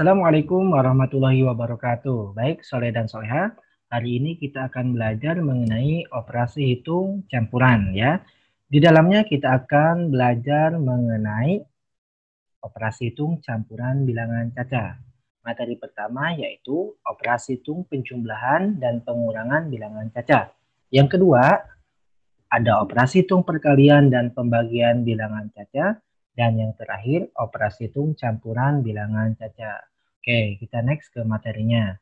Assalamualaikum warahmatullahi wabarakatuh. Baik, Soleh dan Soleha, hari ini kita akan belajar mengenai operasi hitung campuran ya. Di dalamnya kita akan belajar mengenai operasi hitung campuran bilangan caca. Materi pertama yaitu operasi hitung penjumlahan dan pengurangan bilangan caca. Yang kedua, ada operasi hitung perkalian dan pembagian bilangan caca. Dan yang terakhir, operasi hitung campuran bilangan caca. Oke, kita next ke materinya.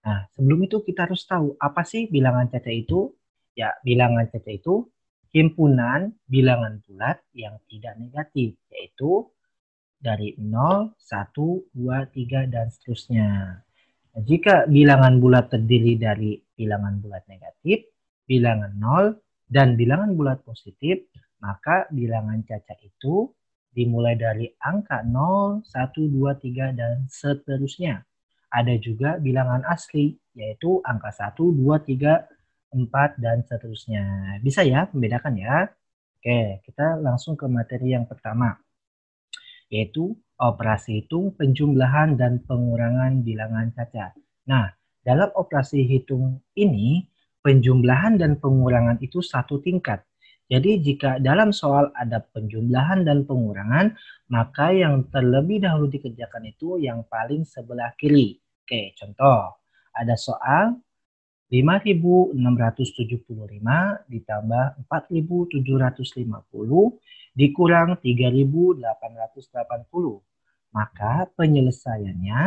Nah, sebelum itu kita harus tahu apa sih bilangan caca itu? Ya, bilangan caca itu himpunan bilangan bulat yang tidak negatif, yaitu dari 0, 1, 2, 3, dan seterusnya. Nah, jika bilangan bulat terdiri dari bilangan bulat negatif, bilangan 0, dan bilangan bulat positif, maka bilangan caca itu dimulai dari angka 0, 1, 2, 3, dan seterusnya. Ada juga bilangan asli, yaitu angka 1, 2, 3, 4, dan seterusnya. Bisa ya membedakan ya? Oke, kita langsung ke materi yang pertama, yaitu operasi hitung penjumlahan dan pengurangan bilangan caca. Nah, dalam operasi hitung ini, penjumlahan dan pengurangan itu satu tingkat. Jadi jika dalam soal ada penjumlahan dan pengurangan, maka yang terlebih dahulu dikerjakan itu yang paling sebelah kiri. Oke, contoh. Ada soal 5.675 ditambah 4.750 dikurang 3.880. Maka penyelesaiannya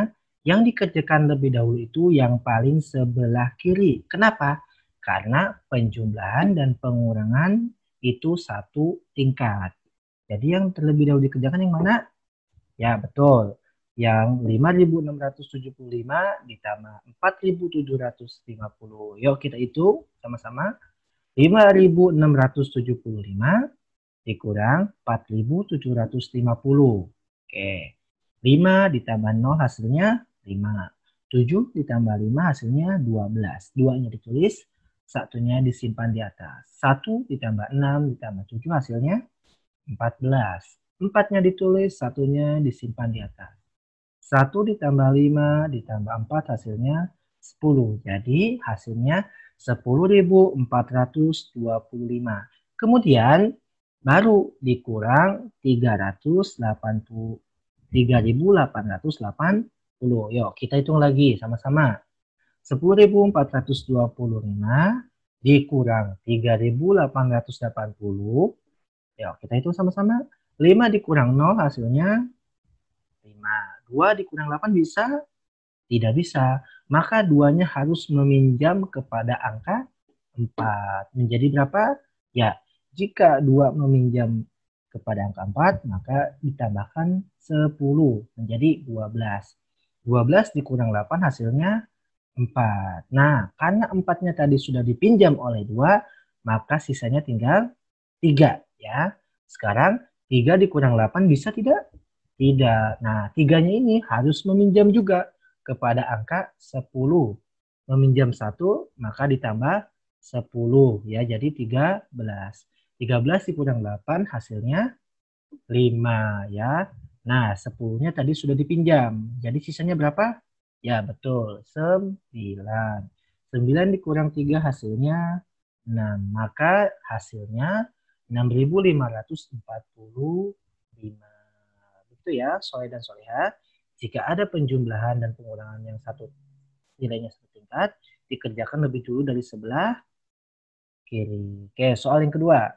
yang dikerjakan lebih dahulu itu yang paling sebelah kiri. Kenapa? Karena penjumlahan dan pengurangan itu satu tingkat. Jadi yang terlebih dahulu dikerjakan yang mana? Ya, betul. Yang 5.675 ditambah 4.750. Yuk kita hitung sama-sama. 5.675 dikurang 4.750. Oke. 5 ditambah 0 hasilnya 5. 7 ditambah 5 hasilnya 12. 2-nya ditulis, satunya disimpan di atas. 1 ditambah 6 ditambah 7 hasilnya 14. 4-nya ditulis, satunya disimpan di atas. 1 ditambah 5 ditambah 4 hasilnya 10. Jadi hasilnya 10.425. Kemudian baru dikurang 3.880. Yuk kita hitung lagi sama-sama. 10.425 dikurang 3.880. Yuk kita hitung sama-sama. 5 dikurang 0 hasilnya 5. 2 dikurang 8 bisa? Tidak bisa. Maka 2-nya harus meminjam kepada angka 4. Menjadi berapa? Ya, jika 2 meminjam kepada angka 4, maka ditambahkan 10 menjadi 12. 12 dikurang 8 hasilnya 4. Nah, karena 4-nya tadi sudah dipinjam oleh 2, maka sisanya tinggal 3 ya. Sekarang 3 dikurang 8 bisa tidak? Tidak. Nah, 3-nya ini harus meminjam juga kepada angka 10. Meminjam 1, maka ditambah 10 ya, jadi 13. 13 dikurang 8 hasilnya 5 ya. Nah, 10-nya tadi sudah dipinjam. Jadi sisanya berapa? Ya, betul. 9. 9 dikurang 3 hasilnya 6. Maka hasilnya 6.545. Begitu ya, Soleh dan Soleha. Jika ada penjumlahan dan pengurangan yang satu nilainya satu tingkat, dikerjakan lebih dulu dari sebelah kiri. Oke, soal yang kedua.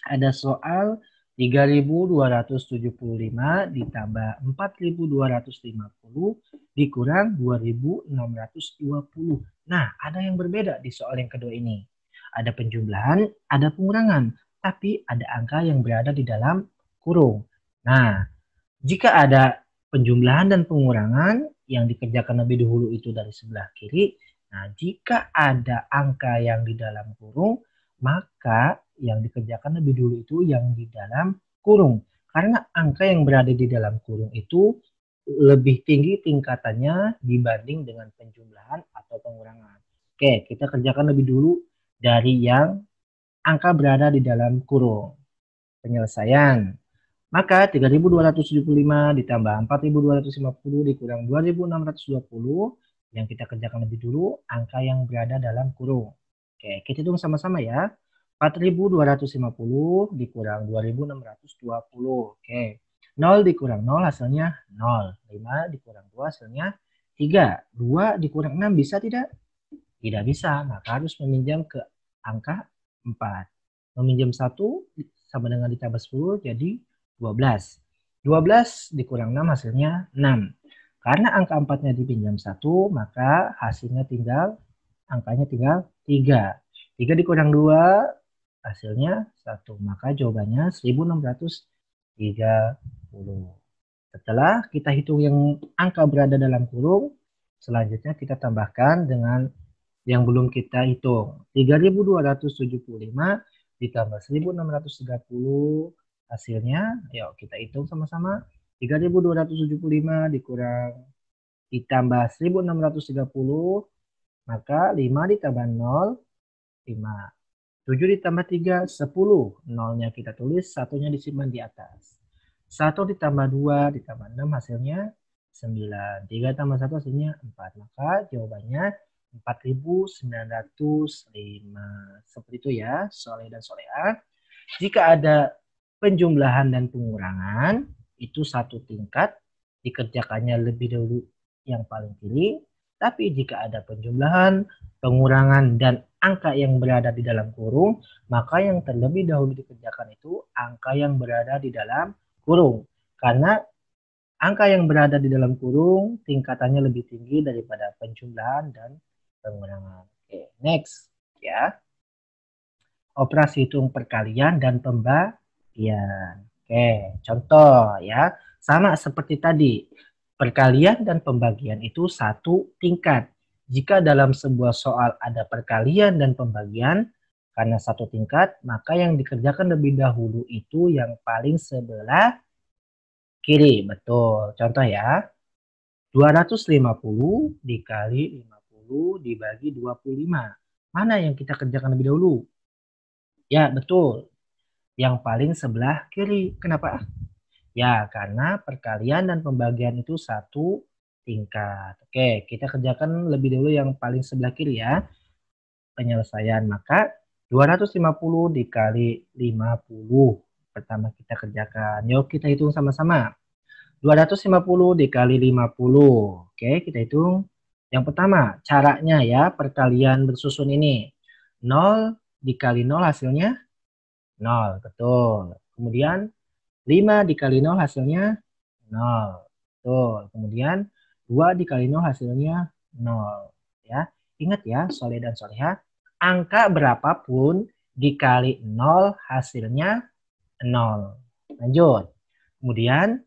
Ada soal 3.275 ditambah 4.250 dikurang 2.620. Nah, ada yang berbeda di soal yang kedua ini. Ada penjumlahan, ada pengurangan, tapi ada angka yang berada di dalam kurung. Nah, jika ada penjumlahan dan pengurangan yang dikerjakan lebih dahulu itu dari sebelah kiri, nah jika ada angka yang di dalam kurung, maka yang dikerjakan lebih dulu itu yang di dalam kurung. Karena angka yang berada di dalam kurung itu lebih tinggi tingkatannya dibanding dengan penjumlahan atau pengurangan. Oke, kita kerjakan lebih dulu dari yang angka berada di dalam kurung. Penyelesaian. Maka 3.275 ditambah 4.250 dikurang 2.620 yang kita kerjakan lebih dulu angka yang berada dalam kurung. Oke, kita hitung sama-sama ya. 4.250 dikurang 2.620. Oke. 0 dikurang 0 hasilnya 0. 5 dikurang 2 hasilnya 3. 2 dikurang 6 bisa tidak? Tidak bisa, maka harus meminjam ke angka 4. Meminjam 1 sama dengan ditambah 10 jadi 12. 12 dikurang 6 hasilnya 6. Karena angka 4-nya dipinjam 1, maka hasilnya angkanya tinggal 3. 3 dikurang 2 hasilnya 1. Maka jawabannya 1630. Setelah kita hitung yang angka berada dalam kurung, selanjutnya kita tambahkan dengan yang belum kita hitung. 3.275 ditambah 1.630 hasilnya, yuk kita hitung sama-sama. 3.275 ditambah 1.630, maka 5 ditambah 0, 5. 7 ditambah 3, 10. 0-nya kita tulis, satunya disimpan di atas. 1 ditambah 2 ditambah 6 hasilnya 9. 3 tambah 1 hasilnya 4. Maka jawabannya 4.905. Seperti itu ya, Soleh dan Soleha. Jika ada penjumlahan dan pengurangan, itu satu tingkat, dikerjakannya lebih dahulu yang paling kiri. Tapi jika ada penjumlahan, pengurangan, dan angka yang berada di dalam kurung, maka yang terlebih dahulu dikerjakan itu angka yang berada di dalam kurung. Karena angka yang berada di dalam kurung tingkatannya lebih tinggi daripada penjumlahan dan pengurangan. Oke, next ya. Operasi hitung perkalian dan pembagian. Oke, contoh ya. Sama seperti tadi. Perkalian dan pembagian itu satu tingkat. Jika dalam sebuah soal ada perkalian dan pembagian, karena satu tingkat, maka yang dikerjakan lebih dahulu itu yang paling sebelah kiri. Betul. Contoh ya. 250 dikali 50 dibagi 25. Mana yang kita kerjakan lebih dahulu? Ya, betul. Yang paling sebelah kiri. Kenapa? Ya, karena perkalian dan pembagian itu satu tingkat. Oke, kita kerjakan lebih dulu yang paling sebelah kiri ya. Penyelesaian. Maka 250 dikali 50. Pertama kita kerjakan. Yuk kita hitung sama-sama. 250 dikali 50. Oke, kita hitung. Yang pertama, caranya ya, perkalian bersusun ini. 0 dikali 0 hasilnya 0. Betul. Kemudian 5 dikali 0 hasilnya 0. Betul. Kemudian 2 dikali 0 hasilnya 0. Ya. Ingat ya, Soleh dan Soleha, angka berapapun dikali 0 hasilnya 0. Lanjut. Kemudian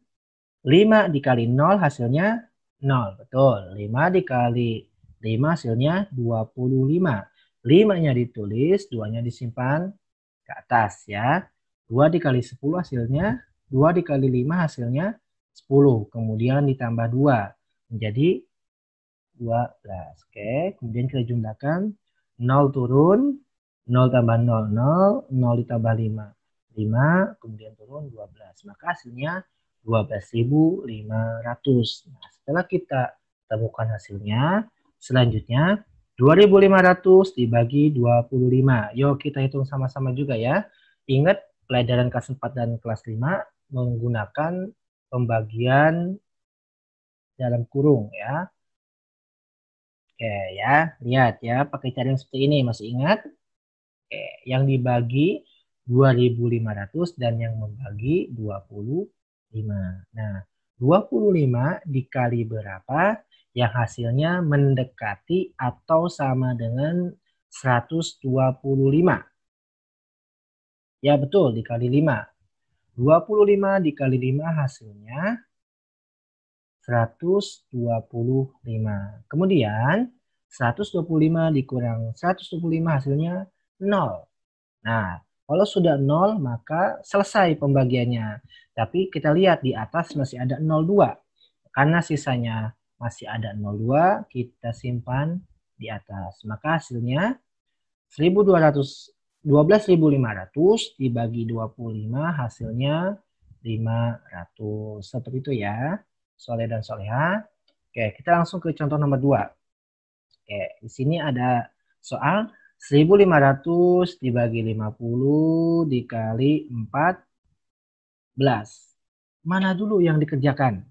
5 dikali 0 hasilnya 0. Betul. 5 dikali 5 hasilnya 25. 5-nya ditulis, 2-nya disimpan ke atas ya. 2 dikali 10 hasilnya, 2 dikali 5 hasilnya 10. Kemudian ditambah 2 menjadi 12. Oke, kemudian kita jumlahkan 0 turun, 0 tambah 0, 0, 0 ditambah 5, 5, kemudian turun 12. Maka hasilnya 12.500. Nah, setelah kita temukan hasilnya, selanjutnya 2.500 dibagi 25. Yuk kita hitung sama-sama juga ya. Ingat pelajaran kelas 4 dan kelas 5 menggunakan pembagian dalam kurung ya. Oke ya, lihat ya pakai cara yang seperti ini, masih ingat? Oke, yang dibagi 2.500 dan yang membagi 25. Nah, 25 dikali berapa yang hasilnya mendekati atau sama dengan 125. Ya betul, dikali 5. 25 dikali 5 hasilnya 125. Kemudian 125 dikurang 125 hasilnya 0. Nah, kalau sudah 0 maka selesai pembagiannya. Tapi kita lihat di atas masih ada 02. Karena sisanya masih ada 02, kita simpan di atas. Maka hasilnya 12.500 dibagi 25 hasilnya Seperti itu ya, Soleh dan Soleha. Oke, kita langsung ke contoh nomor 2. Oke, di sini ada soal 1500 dibagi 50 dikali 14. Mana dulu yang dikerjakan?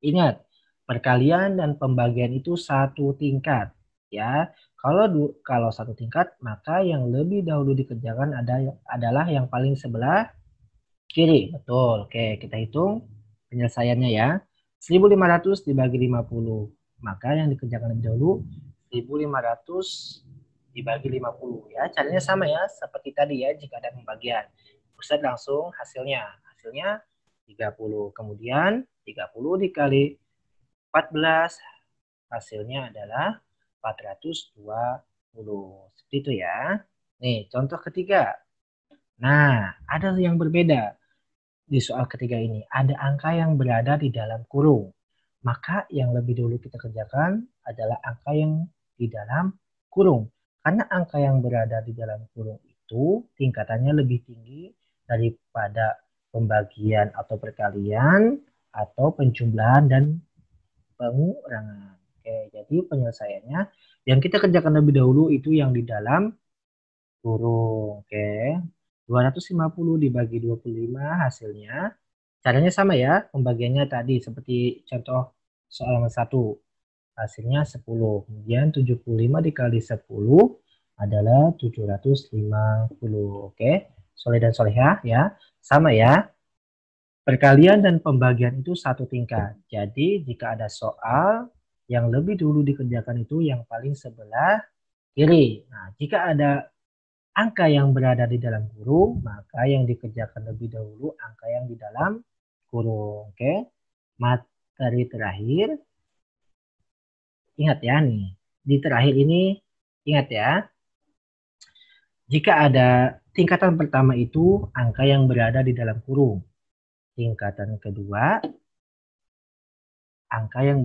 Ingat, perkalian dan pembagian itu satu tingkat. Ya, kalau satu tingkat, maka yang lebih dahulu dikerjakan adalah yang paling sebelah kiri. Betul. Oke, kita hitung penyelesaiannya ya. 1500 dibagi 50. Maka yang dikerjakan lebih dahulu 1500 dibagi 50 ya. Caranya sama ya seperti tadi ya jika ada pembagian. Pusat langsung hasilnya. Hasilnya 30. Kemudian 30 dikali 14 hasilnya adalah 420. Seperti itu ya. Nih, contoh ketiga. Nah, ada yang berbeda. Di soal ketiga ini, ada angka yang berada di dalam kurung. Maka yang lebih dulu kita kerjakan adalah angka yang di dalam kurung. Karena angka yang berada di dalam kurung itu tingkatannya lebih tinggi daripada pembagian atau perkalian atau penjumlahan dan pengurangan. Oke, jadi penyelesaiannya yang kita kerjakan lebih dahulu itu yang di dalam kurung. Oke. 250 dibagi 25 hasilnya. Caranya sama ya, pembagiannya tadi seperti contoh soal nomor 1. Hasilnya 10. Kemudian 75 dikali 10 adalah 750. Oke. Soleh dan Solehah ya. Sama ya. Perkalian dan pembagian itu satu tingkat. Jadi jika ada soal yang lebih dulu dikerjakan itu yang paling sebelah kiri. Nah, jika ada angka yang berada di dalam kurung, maka yang dikerjakan lebih dahulu angka yang di dalam kurung. Oke. Materi terakhir. Ingat ya nih. Di terakhir ini ingat ya. Jika ada tingkatan pertama itu angka yang berada di dalam kurung. Tingkatan kedua angka yang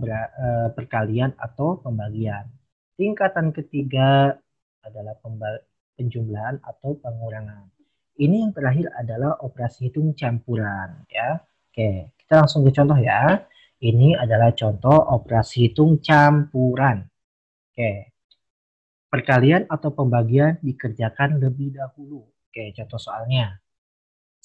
perkalian atau pembagian. Tingkatan ketiga adalah penjumlahan atau pengurangan. Ini yang terakhir adalah operasi hitung campuran ya. Oke, kita langsung ke contoh ya. Ini adalah contoh operasi hitung campuran. Oke. Perkalian atau pembagian dikerjakan lebih dahulu. Oke, contoh soalnya.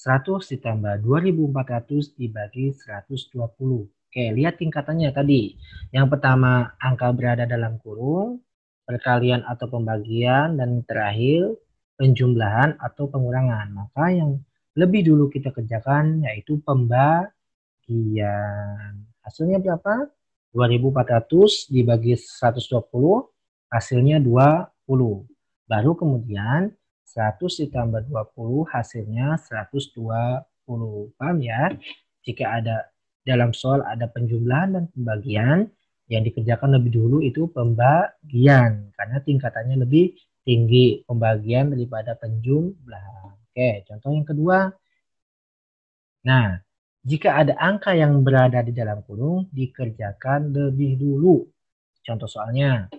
100 ditambah 2400 dibagi 120. Oke, lihat tingkatannya tadi. Yang pertama angka berada dalam kurung, perkalian atau pembagian, dan terakhir penjumlahan atau pengurangan. Maka yang lebih dulu kita kerjakan yaitu pembagian. Hasilnya berapa? 2400 dibagi 120, hasilnya 20. Baru kemudian 100 ditambah 20 hasilnya 120. Paham ya? Jika ada dalam soal ada penjumlahan dan pembagian, yang dikerjakan lebih dulu itu pembagian karena tingkatannya lebih tinggi pembagian daripada penjumlahan. Oke, contoh yang kedua. Nah, jika ada angka yang berada di dalam kurung dikerjakan lebih dulu. Contoh soalnya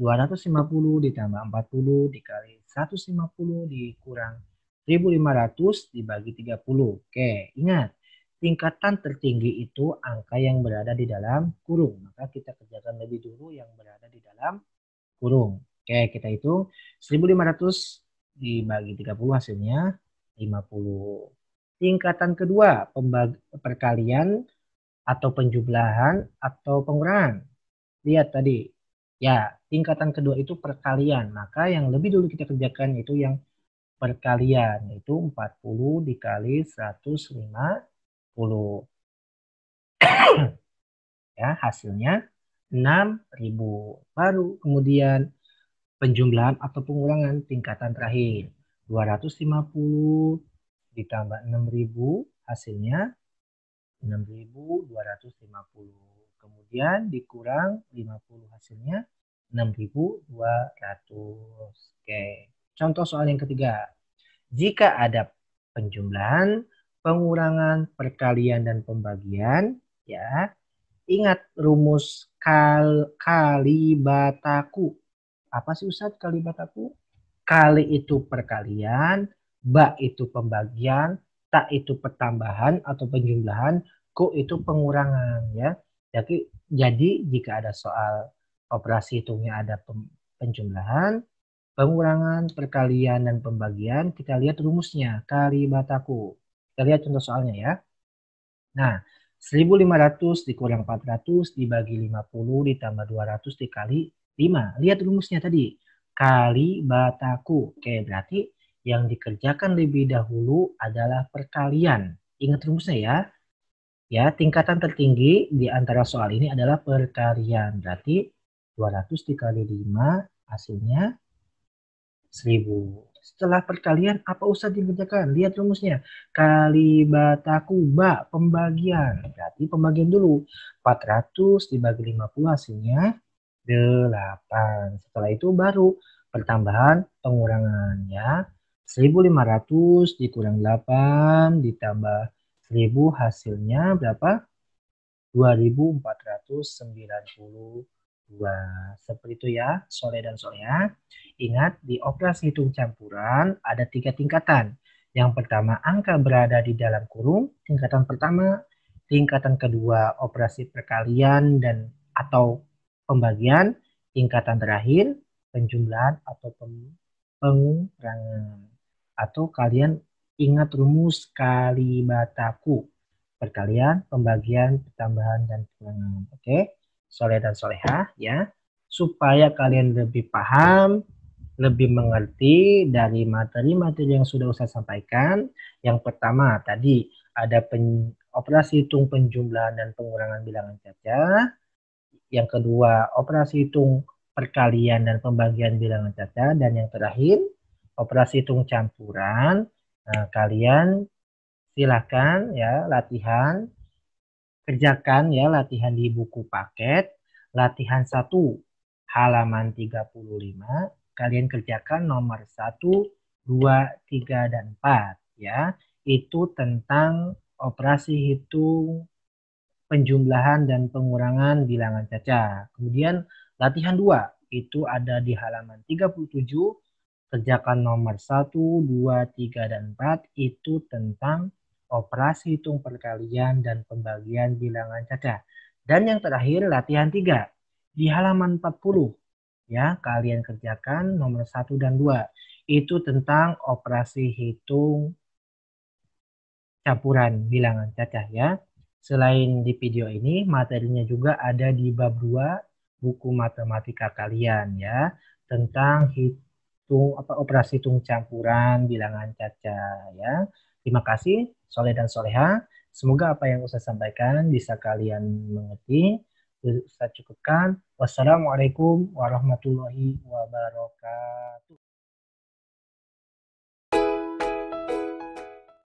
250 ditambah 40 dikali 150 dikurang 1500 dibagi 30. Oke, ingat. Tingkatan tertinggi itu angka yang berada di dalam kurung. Maka kita kerjakan lebih dulu yang berada di dalam kurung. Oke, kita hitung 1500 dibagi 30 hasilnya 50. Tingkatan kedua, perkalian atau penjumlahan atau pengurangan. Lihat tadi, ya tingkatan kedua itu perkalian. Maka yang lebih dulu kita kerjakan itu yang perkalian, yaitu 40 dikali 150. Ya, hasilnya 6000. Baru kemudian penjumlahan atau pengurangan tingkatan terakhir. 250 ditambah 6000 hasilnya 6250. Kemudian dikurang 50 hasilnya 6200. Oke. Contoh soal yang ketiga. Jika ada penjumlahan, pengurangan, perkalian dan pembagian, ya. Ingat rumus kalibataku. Apa sih Ustadz kalibataku? Kali itu perkalian, ba itu pembagian, Ta itu pertambahan atau penjumlahan, ku itu pengurangan ya. Jadi jika ada soal operasi hitungnya ada penjumlahan, pengurangan, perkalian, dan pembagian, kita lihat rumusnya, kali bataku. Kita lihat contoh soalnya ya. Nah, 1.500 dikurang 400 dibagi 50 ditambah 200 dikali 5. Lihat rumusnya tadi, kali bataku. Oke, berarti yang dikerjakan lebih dahulu adalah perkalian. Ingat rumusnya ya. Ya, tingkatan tertinggi di antara soal ini adalah perkalian. Berarti 200 dikali 5 hasilnya 1.000. Setelah perkalian, apa usah dikerjakan? Lihat rumusnya. Kali bataku ba, pembagian. Berarti pembagian dulu. 400 dibagi 50 hasilnya 8. Setelah itu baru pertambahan pengurangan ya. 1.500 dikurang 8 ditambah 1.000 hasilnya berapa? 2.492. Seperti itu ya, Soleh dan Soleh. Ingat, di operasi hitung campuran ada 3 tingkatan. Yang pertama, angka berada di dalam kurung. Tingkatan pertama. Tingkatan kedua, operasi perkalian dan atau pembagian. Tingkatan terakhir, penjumlahan atau pengurangan. Atau kalian ingat rumus kali bataku. Perkalian, pembagian, pertambahan, dan pengurangan. Oke, Soleh dan Solehah ya. Supaya kalian lebih paham, lebih mengerti dari materi-materi yang sudah saya sampaikan. Yang pertama tadi ada operasi hitung penjumlahan dan pengurangan bilangan cacah. Yang kedua, operasi hitung perkalian dan pembagian bilangan cacah. Dan yang terakhir, operasi hitung campuran. Nah, kalian silakan ya latihan, kerjakan ya latihan di buku paket. Latihan 1 halaman 35. Kalian kerjakan nomor 1, 2, 3, dan 4 ya. Itu tentang operasi hitung penjumlahan dan pengurangan bilangan cacah. Kemudian latihan 2 itu ada di halaman 37. Kerjakan nomor 1, 2, 3, dan 4 itu tentang operasi hitung perkalian dan pembagian bilangan cacah. Dan yang terakhir latihan 3 di halaman 40 ya, kalian kerjakan nomor 1 dan 2 itu tentang operasi hitung campuran bilangan cacah ya. Selain di video ini, materinya juga ada di bab 2 buku matematika kalian ya, tentang hitung operasi hitung campuran bilangan cacah ya. Terima kasih Soleh dan Soleha. Semoga apa yang saya sampaikan bisa kalian mengerti. Saya cukupkan. Wassalamualaikum warahmatullahi wabarakatuh.